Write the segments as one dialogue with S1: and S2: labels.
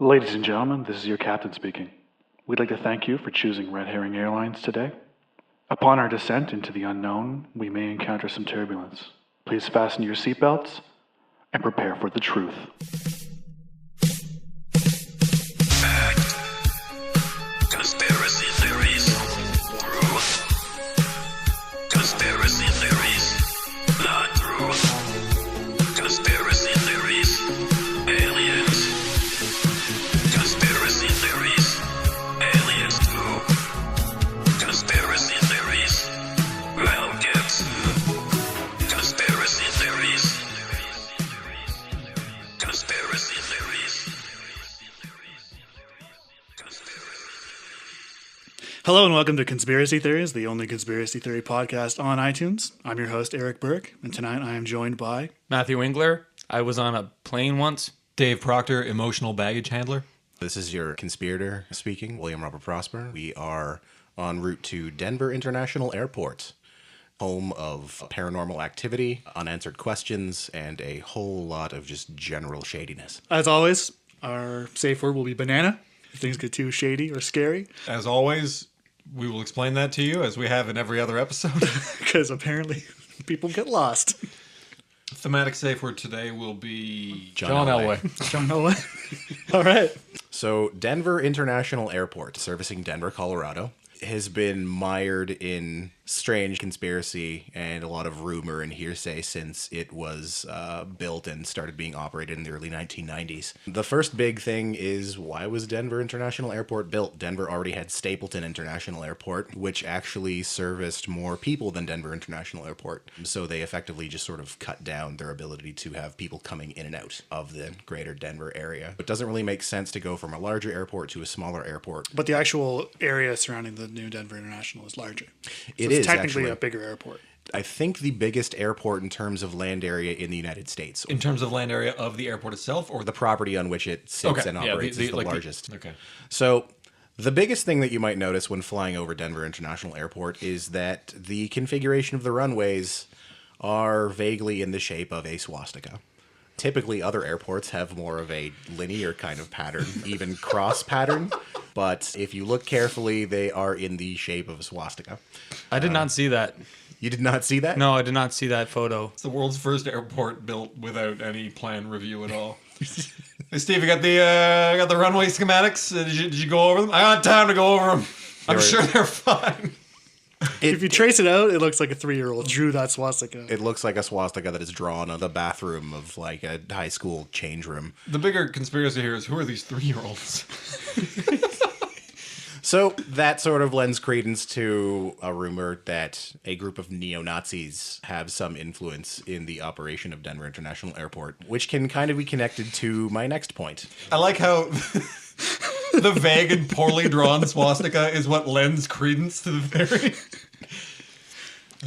S1: Ladies and gentlemen, this is your captain speaking. We'd like to thank you for choosing Red Herring Airlines today. Upon our descent into the unknown, we may encounter some turbulence. Please fasten your seatbelts and prepare for the truth.
S2: Conspiracy theories. Truth. Conspiracy theories. Not truth. Conspiracy theories. Aliens. Conspiracy theories. Aliens too. Conspiracy theories. Wildcats. Conspiracy theories. Conspiracy theories.
S3: Hello and welcome to Conspiracy Theories, the only conspiracy theory podcast on iTunes. I'm your host, Eric Burke, and tonight I am joined by...
S4: Matthew Winkler. I was on a plane once.
S5: Dave Proctor, emotional baggage handler.
S6: This is your conspirator speaking, William Robert Prosper. We are en route to Denver International Airport, home of paranormal activity, unanswered questions, and a whole lot of just general shadiness.
S3: As always, our safe word will be banana, if things get too shady or scary,
S5: As always, we will explain that to you as we have in every other episode.
S3: because apparently people get lost.
S5: Thematic safe word today will be
S6: John Elway.
S3: Don't know what. All right.
S6: So, Denver International Airport, servicing Denver, Colorado, has been mired in strange conspiracy and a lot of rumor and hearsay since it was built and started being operated in the early 1990s. The first big thing is, why was Denver International Airport built? Denver already had Stapleton International Airport, which actually serviced more people than Denver International Airport. So they effectively just sort of cut down their ability to have people coming in and out of the greater Denver area. It doesn't really make sense to go from a larger airport to a smaller airport.
S3: But the actual area surrounding the new Denver International is larger.
S6: It
S3: It's
S6: is
S3: technically
S6: actually
S3: a bigger airport.
S6: I think the biggest airport in terms of land area in the United States.
S5: in terms of land area of the airport itself, or
S6: The property on which it sits and operates is the
S5: like
S6: largest.
S5: okay.
S6: So the biggest thing that you might notice when flying over Denver International Airport is that the configuration of the runways are vaguely in the shape of a swastika. Typically, other airports have more of a linear kind of pattern, even cross pattern. But if you look carefully, they are in the shape of a swastika.
S4: I did not see that.
S6: You did not see that?
S4: No, I did not see that photo.
S5: It's the world's first airport built without any plan review at all. Hey Steve, you got the runway schematics? Did you go over them? I got time to go over them. I'm sure they're fine.
S3: If you trace it out, it looks like a 3-year-old drew that swastika.
S6: It looks like a swastika that is drawn on the bathroom of like a high school change room.
S5: The bigger conspiracy here is, who are these 3-year-olds?
S6: So that sort of lends credence to a rumor that a group of neo-Nazis have some influence in the operation of Denver International Airport, which can kind of be connected to my next point.
S5: I like how the vague and poorly drawn swastika is what lends credence to the theory.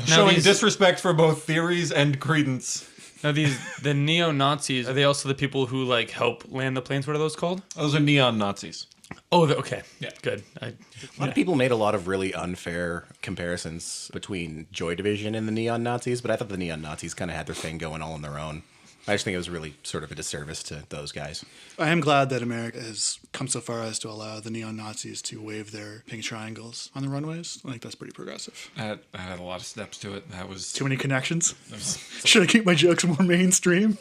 S5: Showing disrespect for both theories and credence.
S4: Now, the neo-Nazis, are they also the people who, like, help land the planes? What are those called?
S5: Those are neon Nazis.
S4: Oh, okay.
S5: Yeah.
S4: Good.
S6: A lot of people made a lot of really unfair comparisons between Joy Division and the Neon Nazis, but I thought the Neon Nazis kind of had their thing going all on their own. I just think it was really sort of a disservice to those guys.
S3: I am glad that America has come so far as to allow the neon-Nazis to wave their pink triangles on the runways. I think that's pretty progressive.
S5: That had a lot of steps to it. That was
S3: Too many connections? Should I keep my jokes more mainstream?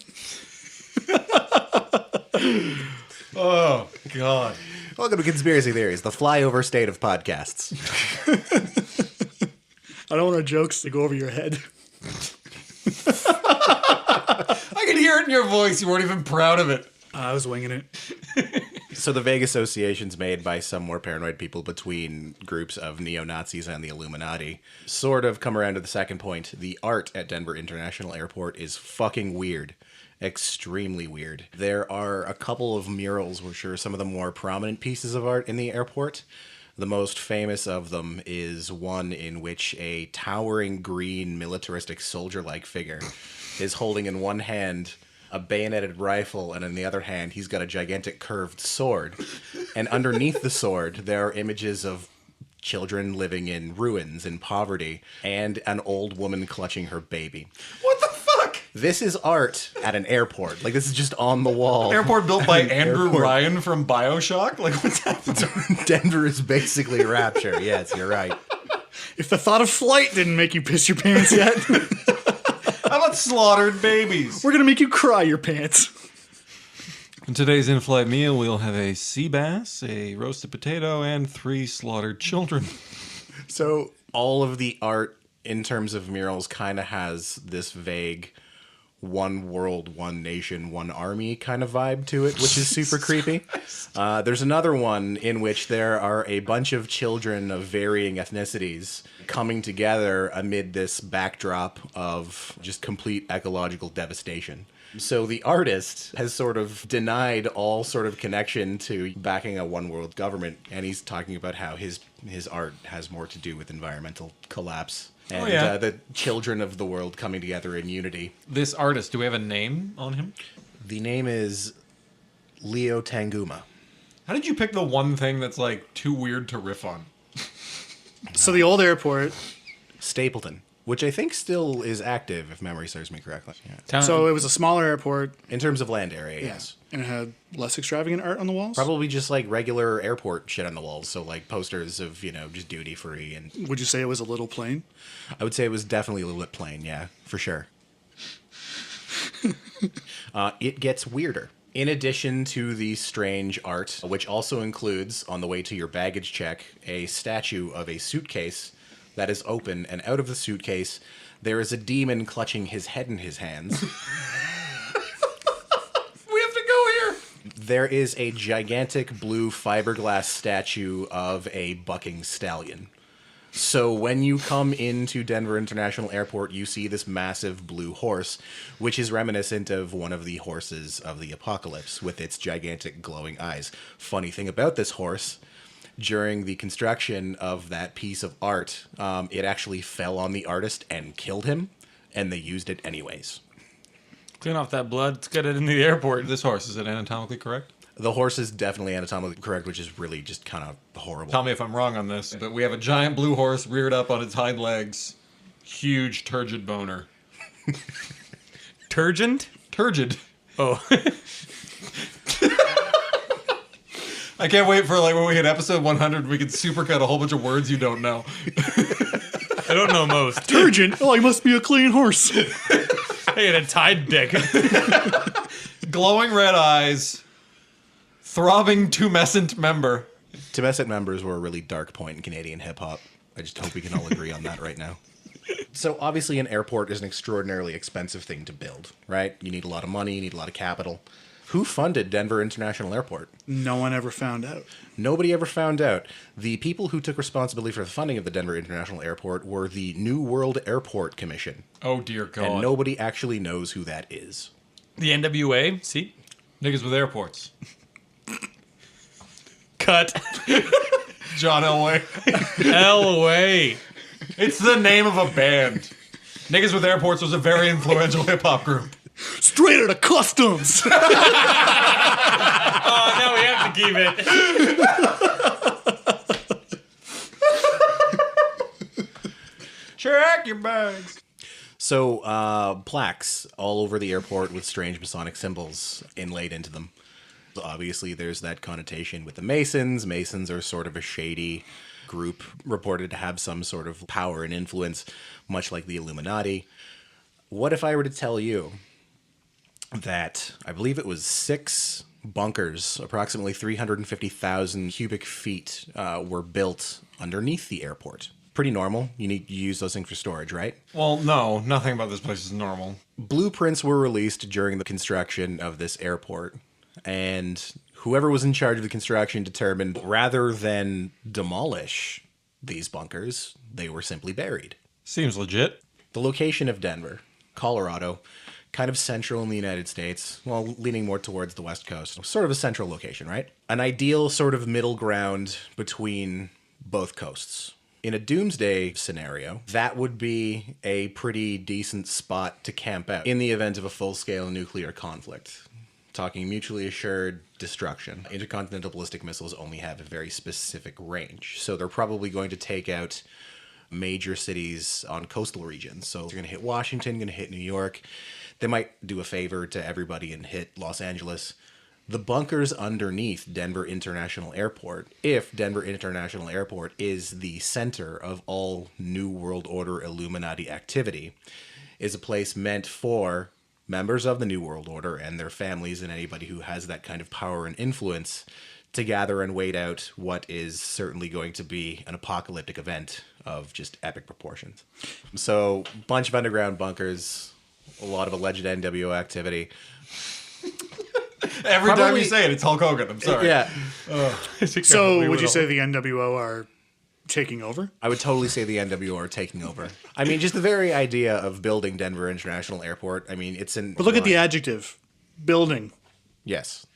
S5: Oh God.
S6: Welcome to Conspiracy Theories, the flyover state of podcasts.
S3: I don't want our jokes to go over your head.
S5: I could hear it in your voice. You weren't even proud of it.
S3: I was winging it.
S6: So the vague associations made by some more paranoid people between groups of neo-Nazis and the Illuminati sort of come around to the second point. The art at Denver International Airport is fucking weird. Extremely weird. There are a couple of murals which are some of the more prominent pieces of art in the airport. The most famous of them is one in which a towering green militaristic soldier-like figure is holding in one hand a bayoneted rifle, and in the other hand he's got a gigantic curved sword. And underneath the sword there are images of children living in ruins in poverty and an old woman clutching her baby.
S5: What the fuck?
S6: This is art at an airport. Like, this is just on the wall.
S5: Airport built by Andrew
S6: Airport.
S5: Ryan from BioShock? Like, what's happening?
S6: Denver is basically Rapture. Yes, you're right.
S3: If the thought of flight didn't make you piss your pants yet,
S5: How about slaughtered babies?
S3: we're gonna make you cry your pants.
S5: In today's in-flight meal, we'll have a sea bass, a roasted potato, and 3 slaughtered children.
S6: So all of the art in terms of murals kind of has this vague one world, one nation, one army kind of vibe to it, which is super creepy. There's another one in which there are a bunch of children of varying ethnicities coming together amid this backdrop of just complete ecological devastation. So the artist has sort of denied all sort of connection to backing a one world government, and he's talking about how his art has more to do with environmental collapse and the children of the world coming together in unity.
S5: This artist, do we have a name on him?
S6: The name is Leo Tanguma.
S5: How did you pick the one thing that's, like, too weird to riff on?
S3: So the old airport.
S6: Stapleton, which I think still is active, if memory serves me correctly. Yeah.
S3: So it was a smaller airport.
S6: In terms of land area, yes.
S3: And it had less extravagant art on the walls.
S6: Probably just like regular airport shit on the walls. So like posters of, just duty free. And
S3: Would you say it was a little plain?
S6: I would say it was definitely a little bit plain. Yeah, for sure. It gets weirder. In addition to the strange art, which also includes, on the way to your baggage check, a statue of a suitcase that is open, and out of the suitcase, there is a demon clutching his head in his hands.
S5: We have to go here!
S6: There is a gigantic blue fiberglass statue of a bucking stallion. So when you come into Denver International Airport, you see this massive blue horse, which is reminiscent of one of the horses of the apocalypse, with its gigantic glowing eyes. Funny thing about this horse, during the construction of that piece of art, it actually fell on the artist and killed him, and they used it anyways.
S4: Clean off that blood. Let's get it into the airport.
S5: This horse, is it anatomically correct?
S6: The horse is definitely anatomically correct, which is really just kind of horrible.
S5: Tell me if I'm wrong on this, but we have a giant blue horse reared up on its hind legs. Huge turgid boner.
S4: Turgent?
S5: Turgid.
S4: Oh.
S5: I can't wait for like when we hit episode 100, we can supercut a whole bunch of words you don't know.
S4: I don't know most.
S3: Turgent? Oh, he must be a clean horse.
S4: Hey, and a tide dick.
S5: Glowing red eyes. Throbbing tumescent member.
S6: Tumescent members were a really dark point in Canadian hip-hop. I just hope we can all agree on that right now. So obviously an airport is an extraordinarily expensive thing to build, right? You need a lot of money, you need a lot of capital. Who funded Denver International Airport?
S3: No one ever found out.
S6: Nobody ever found out. The people who took responsibility for the funding of the Denver International Airport were the New World Airport Commission.
S5: Oh dear God.
S6: And nobody actually knows who that is.
S4: The NWA? See?
S5: Niggas with airports.
S4: Cut.
S5: John Elway.
S4: Elway.
S5: It's the name of a band. Niggas with Airports was a very influential hip-hop group.
S3: Straight out of customs.
S4: Oh, now we have to keep it.
S5: Check your bags.
S6: So, plaques all over the airport with strange Masonic symbols inlaid into them. Obviously, there's that connotation with the Masons. Masons are sort of a shady group reported to have some sort of power and influence, much like the Illuminati. What if I were to tell you that I believe it was 6 bunkers, approximately 350,000 cubic feet, were built underneath the airport? Pretty normal. You use those things for storage, right?
S5: Well, no, nothing about this place is normal.
S6: Blueprints were released during the construction of this airport, and whoever was in charge of the construction determined rather than demolish these bunkers, they were simply buried.
S5: Seems legit.
S6: The location of Denver, Colorado, kind of central in the United States, well, leaning more towards the West Coast. Sort of a central location, right? An ideal sort of middle ground between both coasts. In a doomsday scenario, that would be a pretty decent spot to camp out in the event of a full-scale nuclear conflict. Talking mutually assured destruction. Intercontinental ballistic missiles only have a very specific range, so they're probably going to take out major cities on coastal regions. So they're going to hit Washington, going to hit New York. they might do a favor to everybody and hit Los Angeles. The bunkers underneath Denver International Airport, if Denver International Airport is the center of all New World Order Illuminati activity, is a place meant for members of the New World Order and their families and anybody who has that kind of power and influence to gather and wait out what is certainly going to be an apocalyptic event of just epic proportions. So, bunch of underground bunkers, a lot of alleged NWO activity.
S5: Every time you say it, it's Hulk Hogan. I'm sorry.
S6: Yeah.
S3: So would you say the NWO are taking over?
S6: I would totally say the NWO are taking over. I mean, just the very idea of building Denver International Airport. I mean, it's in.
S3: But look at the adjective. Building.
S6: Yes.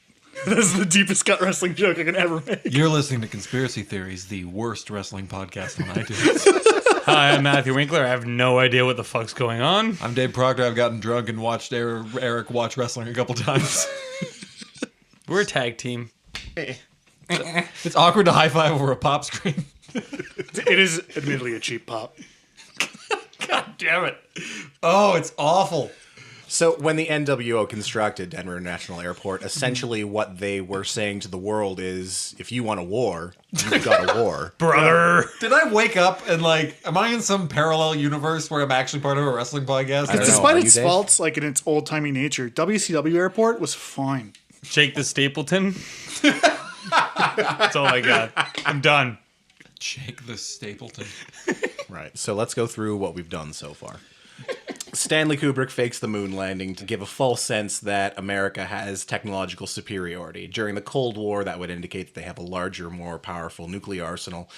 S3: This is the deepest cut wrestling joke I can ever make.
S5: You're listening to Conspiracy Theories, the worst wrestling podcast on iTunes.
S4: Hi, I'm Matthew Winkler. I have no idea what the fuck's going on.
S5: I'm Dave Proctor. I've gotten drunk and watched Eric watch wrestling a couple times.
S4: We're a tag team.
S5: It's awkward to high five over a pop screen.
S3: It is admittedly a cheap pop.
S5: God damn it. Oh, it's awful.
S6: So when the NWO constructed Denver International Airport, essentially what they were saying to the world is, if you want a war, you've got a war.
S4: Brother.
S5: Did I wake up and am I in some parallel universe where I'm actually part of a wrestling podcast?
S6: I don't know.
S3: Despite
S6: Are
S3: its
S6: you, Dave?
S3: faults, like in its old-timey nature, WCW Airport was fine.
S4: Jake the Stapleton. That's all I got. I'm done.
S5: Jake the Stapleton.
S6: Right. So let's go through what we've done so far. Stanley Kubrick fakes the moon landing to give a false sense that America has technological superiority. During the Cold War, that would indicate that they have a larger, more powerful nuclear arsenal.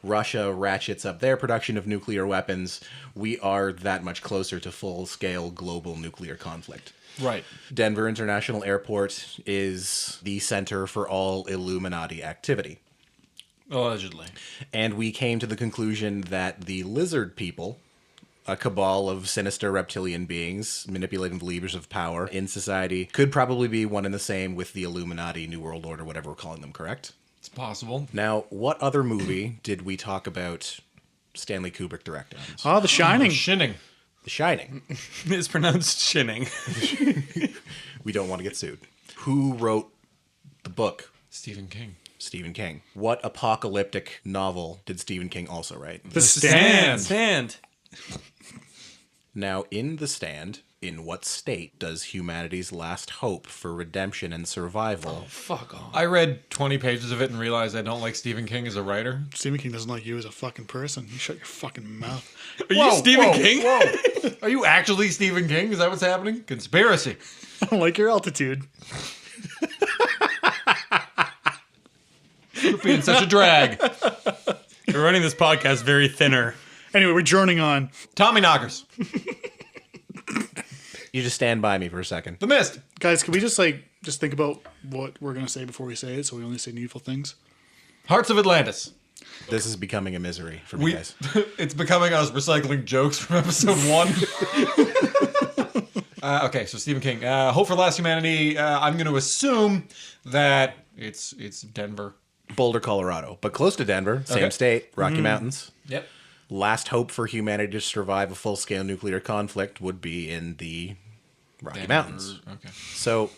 S6: Russia ratchets up their production of nuclear weapons. We are that much closer to full-scale global nuclear conflict.
S5: Right.
S6: Denver International Airport is the center for all Illuminati activity.
S5: Allegedly.
S6: And we came to the conclusion that the lizard people, a cabal of sinister reptilian beings manipulating the levers of power in society, could probably be one and the same with the Illuminati, New World Order, whatever we're calling them, correct?
S5: It's possible.
S6: Now, what other movie did we talk about Stanley Kubrick directing?
S3: Oh, The Shining.
S5: Shinning.
S6: The Shining.
S4: It's pronounced shinning.
S6: We don't want to get sued. Who wrote the book?
S5: Stephen King.
S6: Stephen King. What apocalyptic novel did Stephen King also write?
S3: The Stand.
S4: Stand.
S6: Now, in The Stand, in what state does humanity's last hope for redemption and survival?
S4: Fuck off.
S5: I read 20 pages of it and realized I don't like Stephen King as a writer.
S3: Stephen King doesn't like you as a fucking person. You shut your fucking mouth.
S4: Are you Stephen King?
S5: Whoa. Are you actually Stephen King? Is that what's happening? Conspiracy.
S3: I don't like your altitude.
S5: You're being such a drag.
S4: We're running this podcast very thinner.
S3: Anyway, we're journeying on.
S5: Tommy Knockers.
S6: You just stand by me for a second.
S5: The Mist.
S3: Guys, can we just think about what we're going to say before we say it so we only say needful things?
S5: Hearts of Atlantis.
S6: This is becoming a misery for me, guys.
S5: It's becoming us recycling jokes from episode 1. Okay, so Stephen King. Hope for Last Humanity. I'm going to assume that it's Denver.
S6: Boulder, Colorado, but close to Denver, same
S5: Okay.
S6: state, Rocky Mountains.
S5: Yep.
S6: Last hope for humanity to survive a full-scale nuclear conflict would be in the Rocky Mountains.
S5: Okay.
S6: So,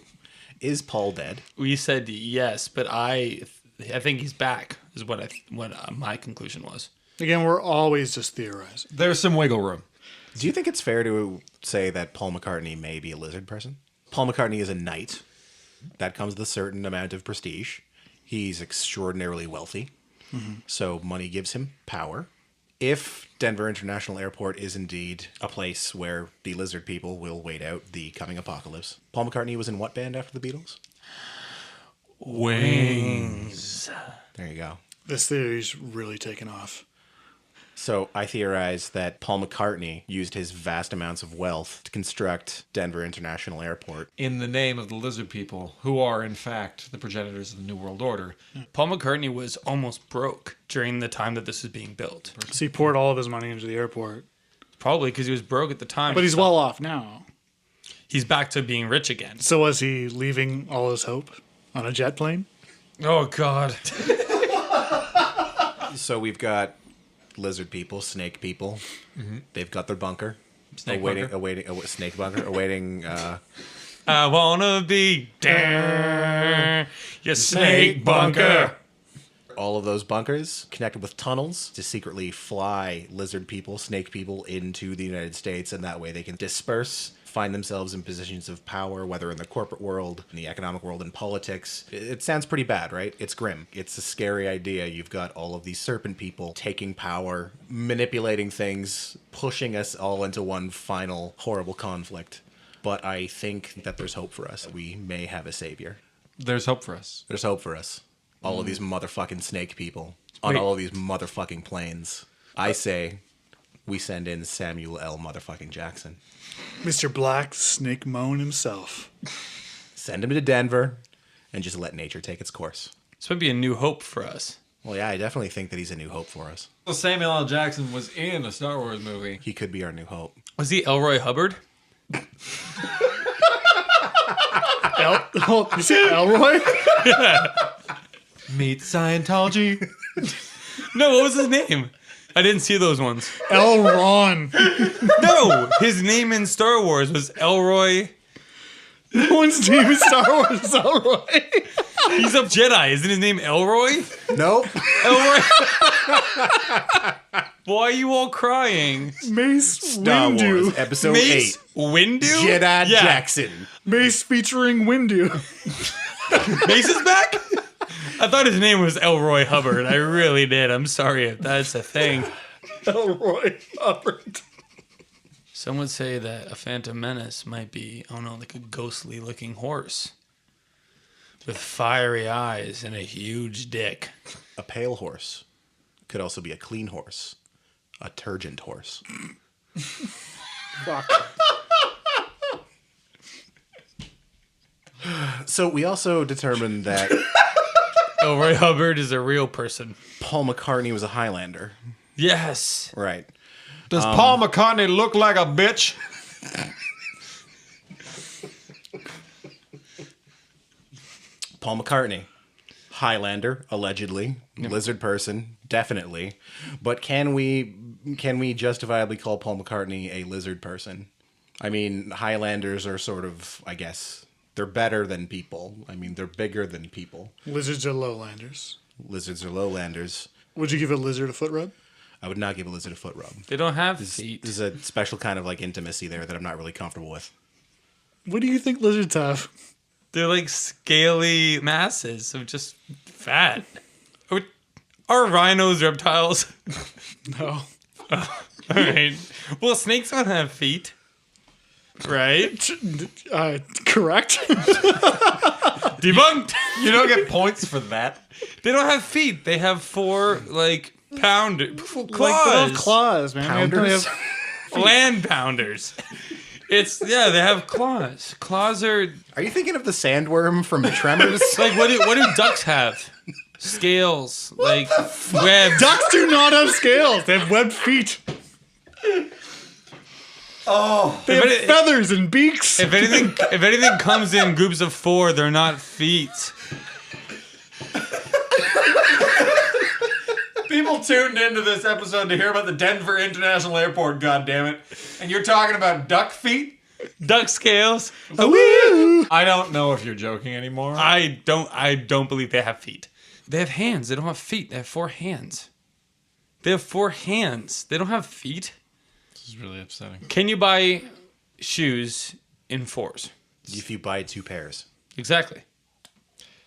S6: is Paul dead?
S4: We said yes, but I think he's back. Is what my conclusion was.
S3: Again, we're always just theorizing.
S5: There's some wiggle room.
S6: Do you think it's fair to say that Paul McCartney may be a lizard person? Paul McCartney is a knight. That comes with a certain amount of prestige. He's extraordinarily wealthy. So money gives him power. If Denver International Airport is indeed a place where the lizard people will wait out the coming apocalypse, Paul McCartney was in what band after the Beatles?
S4: Wings.
S6: There you go.
S3: This theory's really taken off.
S6: So I theorize that Paul McCartney used his vast amounts of wealth to construct Denver International Airport.
S5: In the name of the lizard people, who are, in fact, the progenitors of the New World Order.
S4: Paul McCartney was almost broke during the time that this was being built.
S3: So he poured all of his money into the airport.
S4: Probably because he was broke at the time.
S3: But he's well off now.
S4: He's back to being rich again.
S3: So was he leaving all his hope on a jet plane?
S4: Oh, God.
S6: So we've got lizard people, snake people. They've got their bunker.
S5: Snake
S6: snake bunker, awaiting.
S4: I wanna be your snake bunker.
S6: All of those bunkers connected with tunnels to secretly fly lizard people, snake people into the United States, and that way they can disperse, find themselves in positions of power, whether in the corporate world, in the economic world, in politics. It sounds pretty bad, right? It's grim. It's a scary idea. You've got all of these serpent people taking power, manipulating things, pushing us all into one final horrible conflict. But I think that there's hope for us. We may have a savior.
S5: There's hope for us.
S6: There's hope for us. All of these motherfucking snake people on all of these motherfucking planes. I say we send in Samuel L. motherfucking Jackson.
S3: Mr. Black Snake Moan himself.
S6: Send him to Denver and just let nature take its course.
S4: This might be a new hope for us.
S6: Well, yeah, I definitely think that he's a new hope for us.
S5: Well, Samuel L. Jackson was in a Star Wars movie.
S6: He could be our new hope.
S4: Was he Elroy Hubbard?
S3: You say Elroy?
S5: Meet Scientology.
S4: No, what was his name? I didn't see those ones.
S3: Elron.
S4: No, his name in Star Wars was Elroy.
S3: No one's name in Star Wars is Elroy.
S4: He's a Jedi. Isn't his name Elroy?
S6: Nope.
S4: Elroy. Why are you all crying?
S3: Mace
S6: Star
S3: Windu.
S6: Wars, Episode
S4: Mace
S6: 8.
S4: Windu?
S6: Jedi
S4: Yeah.
S6: Jackson.
S3: Mace featuring Windu.
S4: Mace is back? I thought his name was Elroy Hubbard. I really did. I'm sorry if that's a thing.
S3: Elroy Hubbard.
S4: Some would say that a Phantom Menace might be, I don't know, like a ghostly looking horse with fiery eyes and a huge dick.
S6: A pale horse. Could also be a clean horse. A turgent horse.
S3: Fuck.
S6: So we also determined that
S4: Elroy Hubbard is a real person.
S6: Paul McCartney was a Highlander.
S4: Yes.
S6: Right.
S5: Does Paul McCartney look like a bitch?
S6: Paul McCartney. Highlander, allegedly. Lizard person, definitely. But can we justifiably call Paul McCartney a lizard person? I mean, Highlanders are sort of, I guess, they're better than people. I mean, they're bigger than people.
S3: Lizards are lowlanders.
S6: Lizards are lowlanders.
S3: Would you give a lizard a foot rub?
S6: I would not give a lizard a foot rub.
S4: They don't have feet.
S6: There's a special kind of like intimacy there that I'm not really comfortable with.
S3: What do you think lizards have?
S4: They're like scaly masses of just fat. Are rhinos reptiles?
S3: No.
S4: All right. Well, snakes don't have feet. Right?
S3: Correct.
S4: Debunked.
S5: You don't get points for that.
S4: They don't have feet. They have four, like, claws.
S3: Like, they have claws, man.
S6: Pounders?
S3: They have
S4: Land pounders. They have claws. Claws are
S6: Are you thinking of the sandworm from Tremors?
S4: like what do ducks have? Scales, like webs.
S3: Ducks do not have scales. They have webbed feet.
S5: Oh.
S3: They have feathers and beaks.
S4: If anything comes in groups of four, they're not feet.
S5: People tuned into this episode to hear about the Denver International Airport, goddammit. And you're talking about duck feet?
S4: Duck scales.
S5: I don't know if you're joking anymore.
S4: I don't believe they have feet. They have hands. They don't have feet. They have four hands. They have four hands. They don't have feet.
S5: This is really upsetting.
S4: Can you buy shoes in fours?
S6: If you buy 2 pairs.
S4: Exactly.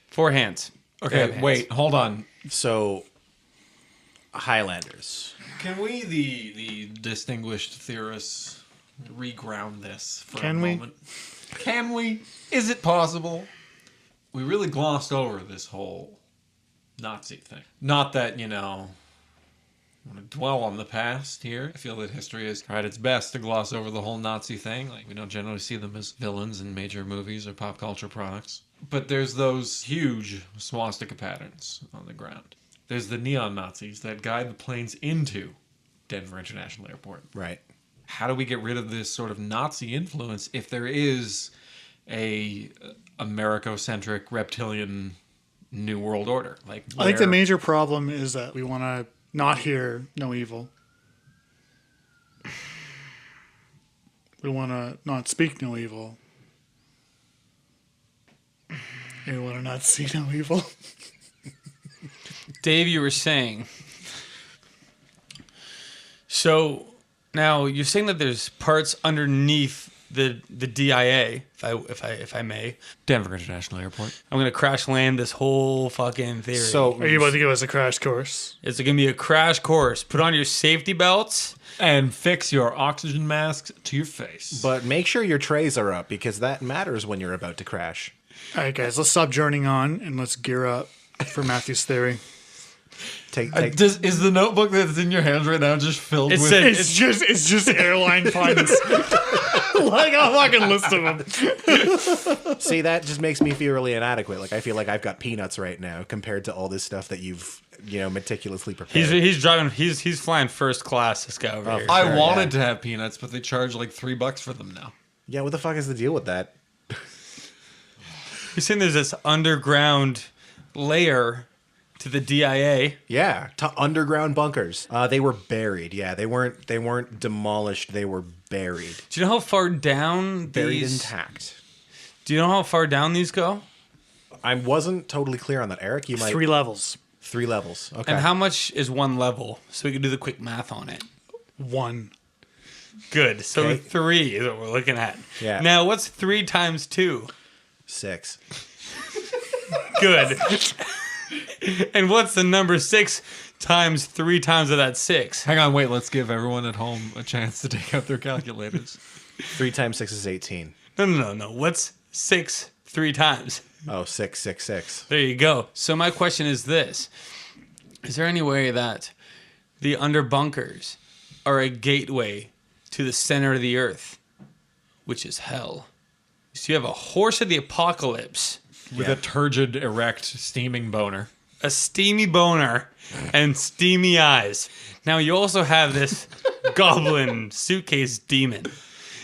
S4: 4 hands. They have
S5: Okay,
S4: hands.
S5: wait, hold on.
S6: So, Highlanders.
S5: Can we, the distinguished theorists, reground this for
S3: Can
S5: a
S3: we?
S5: moment? Can we? Is it possible? We really glossed over this whole Nazi thing. Not that, I want to dwell on the past here. I feel that history has tried its best to gloss over the whole Nazi thing. Like, we don't generally see them as villains in major movies or pop culture products. But there's those huge swastika patterns on the ground. There's the neon Nazis that guide the planes into Denver International Airport.
S6: Right.
S5: How do we get rid of this sort of Nazi influence if there is a Americocentric reptilian New World Order? Like,
S3: I think the
S5: where-
S3: major problem is that we want to not hear no evil. We want to not speak no evil. We want to not see no evil.
S4: Dave, you were saying. So now you're saying that there's parts underneath the DIA, if I may.
S5: Denver International Airport.
S4: I'm gonna crash land this whole fucking theory.
S6: So
S3: Are you about to give us a crash course?
S4: It's gonna be a crash course. Put on your safety belts.
S5: And fix your oxygen masks to your face.
S6: but make sure your trays are up because that matters when you're about to crash.
S3: All right, guys, let's stop journeying on and let's gear up for Matthew's theory.
S6: Take
S5: Is the notebook that's in your hands right now just filled
S4: It
S5: with...
S4: said-
S3: It's just airline puns. Like a fucking list of them.
S6: See, that just makes me feel really inadequate. Like I feel like I've got peanuts right now compared to all this stuff that you've, meticulously prepared.
S4: He's driving. He's flying first class. This guy over here.
S5: I
S6: Sure,
S5: wanted
S6: yeah.
S5: to have peanuts, but they charge like $3 for them now.
S6: Yeah, what the fuck is the deal with that?
S4: You're saying there's this underground layer to the DIA.
S6: Yeah, to underground bunkers. They were buried. Yeah, they weren't demolished. They were buried,
S4: Do you know how far down
S6: buried
S4: these?
S6: intact.
S4: Do you know how far down these go?
S6: I wasn't totally clear on that, Eric. You might
S3: 3 levels.
S6: 3 levels. Okay.
S4: And how much is one level? So we can do the quick math on it.
S3: 1.
S4: Good. So
S6: Okay.
S4: 3 is what we're looking at.
S6: Yeah.
S4: Now, what's 3 times 2?
S6: 6.
S4: Good. And what's the number 6 times 3 times of that 6?
S5: Hang on, wait. Let's give everyone at home a chance to take out their calculators.
S6: 3 times 6 is 18.
S4: No. What's 6 3 times?
S6: Oh, 6, 6, 6.
S4: There you go. So my question is this. Is there any way that the underbunkers are a gateway to the center of the earth, which is hell? So you have a horse of the apocalypse,
S5: With a turgid, erect, steaming boner.
S4: a steamy boner, and steamy eyes. Now you also have this goblin suitcase demon.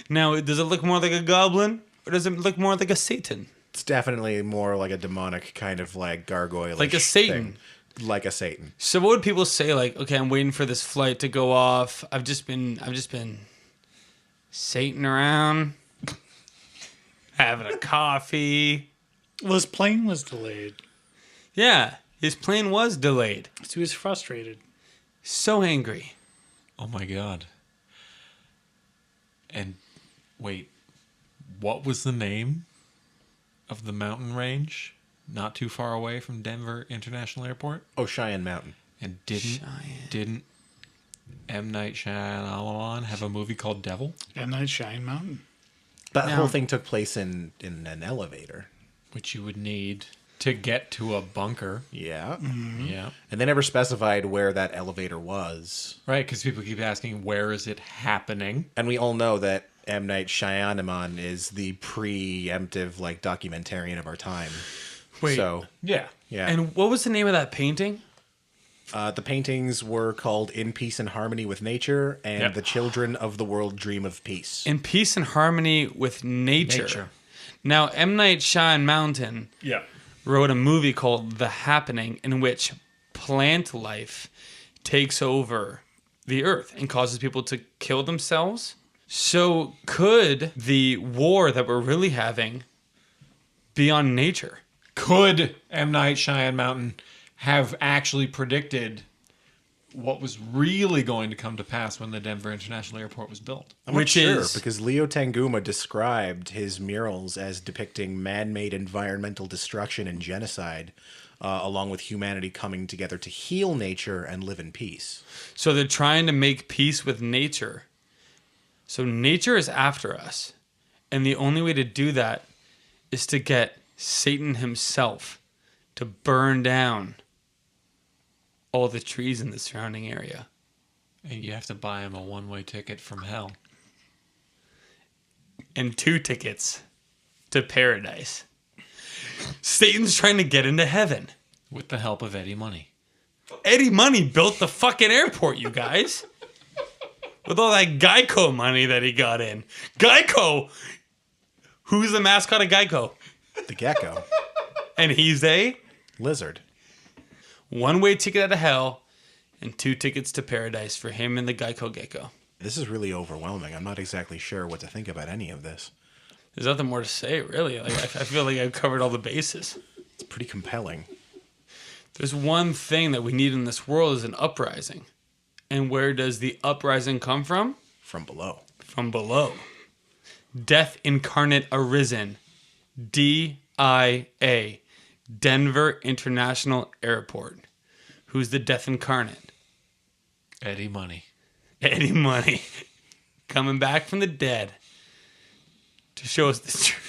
S4: Now, does it look more like a goblin, or does it look more like a Satan?
S6: It's definitely more like a demonic kind of like gargoyle.
S4: Like a Satan.
S6: Like a Satan.
S4: So what would people say? Like, okay, I'm waiting for this flight to go off. I've just been Satan around, having a coffee.
S3: Well, his plane was delayed,
S4: Yeah, his plane was delayed.
S3: so he was frustrated.
S4: So angry.
S5: Oh my god. And wait, what was the name of the mountain range not too far away from Denver International Airport?
S6: Oh, Cheyenne Mountain.
S5: And didn't M. Night Shyamalan have a movie called Devil?
S3: M. Night Shyamalan Mountain.
S6: That
S4: Now-
S6: whole thing took place in an elevator.
S5: Which you would need to get to a bunker.
S6: Yeah.
S5: Yeah.
S6: And they never specified where that elevator was.
S5: Right, because people keep asking, where is it happening?
S6: And we all know that M. Night Shyamalan is the preemptive, like, documentarian of our time.
S4: Wait.
S6: So,
S5: Yeah.
S6: yeah.
S4: And what was the name of that painting?
S6: The paintings were called In Peace and Harmony with Nature and
S5: Yep.
S6: The Children of the World Dream of Peace.
S4: In peace and harmony with nature. Now, M. Night Shyamalan
S5: Yeah.
S4: wrote a movie called The Happening, in which plant life takes over the earth and causes people to kill themselves. So could the war that we're really having be on nature?
S5: Could M. Night Shyamalan have actually predicted what was really going to come to pass when the Denver International Airport was built?
S6: I'm not
S4: Which
S6: sure,
S4: is-
S6: because Leo Tanguma described his murals as depicting man-made environmental destruction and genocide, along with humanity coming together to heal nature and live in peace.
S4: So they're trying to make peace with nature. So nature is after us. And the only way to do that is to get Satan himself to burn down all the trees in the surrounding area.
S5: And you have to buy him a one-way ticket from hell.
S4: And 2 tickets to paradise. Satan's trying to get into heaven.
S5: With the help of Eddie Money.
S4: Eddie Money built the fucking airport, you guys. With all that Geico money that he got in. Geico! Who's the mascot of Geico?
S6: The gecko.
S4: And he's a
S6: Lizard.
S4: one-way ticket out of hell and 2 tickets to paradise for him and the Geico gecko.
S6: This is really overwhelming. I'm not exactly sure what to think about any of this.
S4: There's nothing more to say, really. Like, I feel like I've covered all the bases.
S6: It's pretty compelling.
S4: There's one thing that we need in this world is an uprising. And where does the uprising come from?
S6: From below.
S4: From below. Death incarnate arisen. DIA. Denver International Airport. Who's the death incarnate?
S5: Eddie Money.
S4: Eddie Money. Coming back from the dead to show us the truth.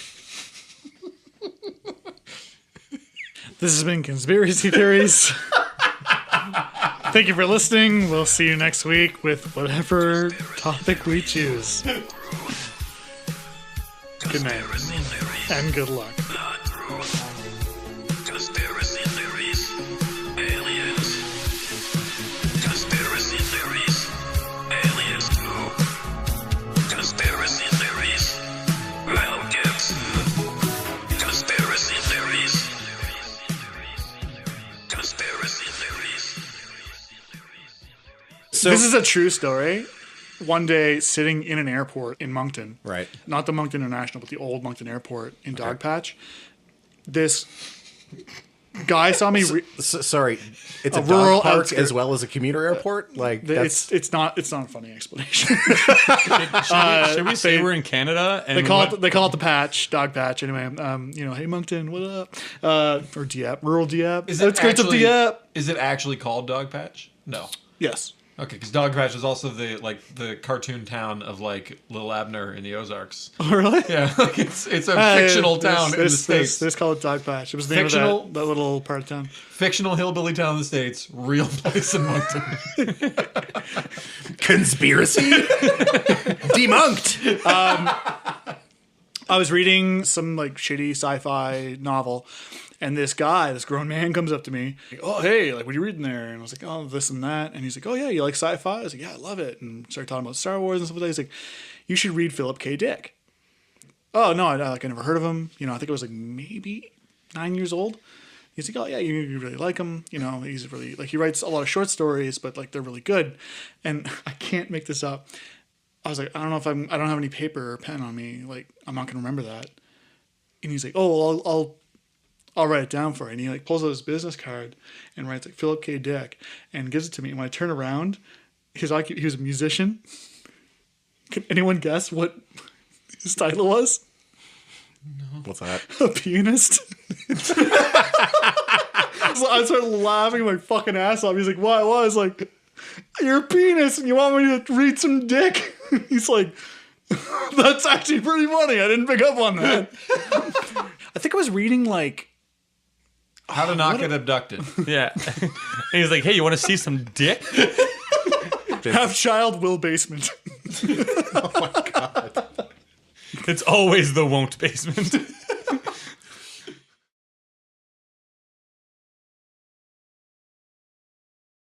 S3: This has been Conspiracy Theories. Thank you for listening. We'll see you next week with whatever topic we choose. Good night and good luck.
S2: Conspiracy theories. Aliens. Conspiracy theories. Aliens too. Conspiracy theories. Well, gets. Conspiracy theories. Conspiracy theories.
S6: So
S3: This is a true story. One day, sitting in an airport in Moncton,
S6: right.
S3: not the Moncton International, but the old Moncton Airport in Dogpatch, this guy saw me.
S6: Sorry, it's
S3: A
S6: a
S3: rural
S6: dog park
S3: outskirt.
S6: as well as a commuter airport. Like that's
S3: It's not a funny explanation.
S4: Should we say we're in Canada? And
S3: They call it the patch, dog patch. Anyway, hey Moncton, what up? Or Dieppe, rural Dieppe.
S5: Is it
S3: Outskirts of
S5: actually-
S3: Dieppe.
S5: Is it actually called Dog Patch? No.
S3: Yes.
S5: Okay, because Dog Patch is also the cartoon town of like Little Abner in the Ozarks.
S3: Oh, really?
S5: Yeah, like it's a fictional town in the States.
S3: They just call it dog patch. It was the name of
S5: Fictional-
S3: that little part of town.
S5: Fictional hillbilly town in the States, real place in Moncton.
S6: conspiracy debunked.
S3: I was reading some like shitty sci-fi novel, and this grown man comes up to me. Like, oh, hey, like, what are you reading there? And I was like, oh, this and that. And he's like, oh yeah, you like sci-fi? I was like, yeah, I love it. And started talking about Star Wars and stuff like that. He's like, you should read Philip K. Dick. Oh no, I never heard of him. I think I was like maybe 9 years old. He's like, oh yeah, you really like him. He's really like he writes a lot of short stories, but like they're really good. And I can't make this up. I was like, I don't have any paper or pen on me. Like, I'm not gonna remember that. And he's like, oh, well, I'll write it down for you. And he like pulls out his business card and writes like Philip K. Dick and gives it to me. And when I turn around, he was a musician. Can anyone guess what his title was?
S6: What's that?
S3: A pianist. So I started laughing my fucking ass off. He's like, what? I was like, you're a pianist and you want me to read some dick? He's like, that's actually pretty funny. I didn't pick up on that. I think I was reading like
S5: How to not get abducted.
S4: Yeah. And he's like, hey, you want to see some dick?
S3: Half Child Will Basement.
S4: It's always the won't basement.